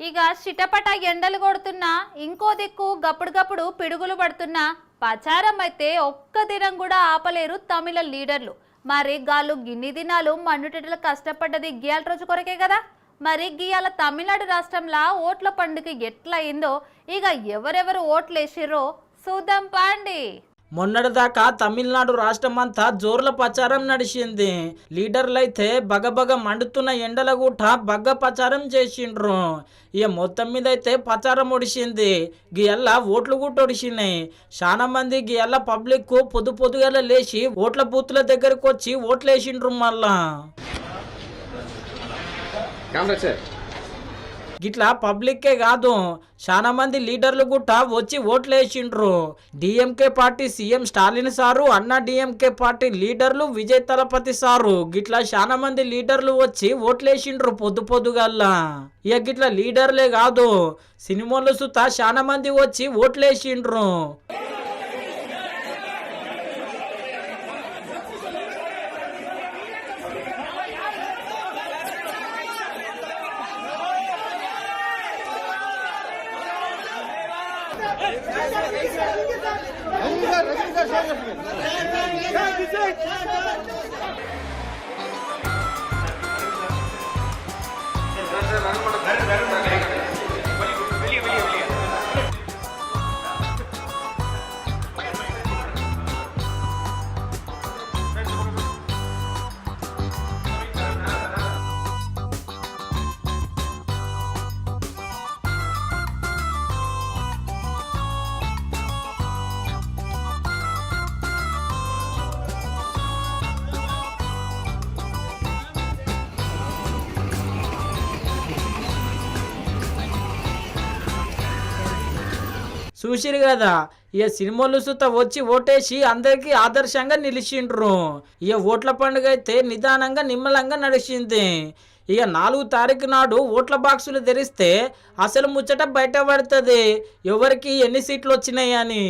ఇక చిటపట ఎండలు కొడుతున్నా ఇంకో దిక్కు గప్పుడు పిడుగులు పడుతున్నా ప్రచారం అయితే ఒక్క దినం కూడా ఆపలేరు తమిళ లీడర్లు. మరి గాళ్ళు గిన్ని దినాలు మన్నుటెటలు కష్టపడ్డది గియాల రోజు కొరకే కదా. మరి గియాల తమిళనాడు రాష్ట్రంలో ఓట్ల పండుగ ఎట్లా అయిందో ఇక ఎవరెవరు ఓట్లు వేసిర్రో చూద్దాం పాండి. మొన్నటిదాకా తమిళనాడు రాష్ట్రమంతా జోర్ల ప్రచారం నడిచింది. లీడర్లైతే బగబగ మండుతున్న ఎండల గుట్ట బగ్గ ప్రచారం చేసిండ్రు. ఇక మొత్తం మీద అయితే ప్రచారం ఒడిసింది. గియల్ల ఓట్లు కూడా ఒడిసినాయి. చాలా మంది గియల్ల పబ్లిక్ పొద్దుగల లేచి ఓట్ల బూత్ల దగ్గరకు వచ్చి ఓట్లు వేసిండ్రు. మళ్ళా గిట్లా పబ్లిక్కే కాదు, చాలా మంది లీడర్లు కూడా వచ్చి ఓట్లు వేసిండ్రు. DMK party CM Stalin sir, అన్నా డిఎంకే పార్టీ లీడర్లు విజయ్ తలపతి సారు గిట్లా చాలా మంది లీడర్లు వచ్చి ఓట్లు వేసిండ్రు పొద్దుగల్లా. ఇక గిట్లా లీడర్లే కాదు, సినిమాలు సుతా చాలా మంది వచ్చి ఓట్లు వేసిండ్రు. చూసిరు కదా, ఇక సినిమాలు సుత వచ్చి ఓటేసి అందరికి ఆదర్శంగా నిలిచిండ్రు. ఇక ఓట్ల పండుగ అయితే నిదానంగా నిమ్మలంగా నడిచింది. ఇక 4 తారీఖు నాడు ఓట్ల బాక్సులు తెరిస్తే అసలు ముచ్చట బయట పడుతుంది ఎవరికి ఎన్ని సీట్లు వచ్చినాయి అని.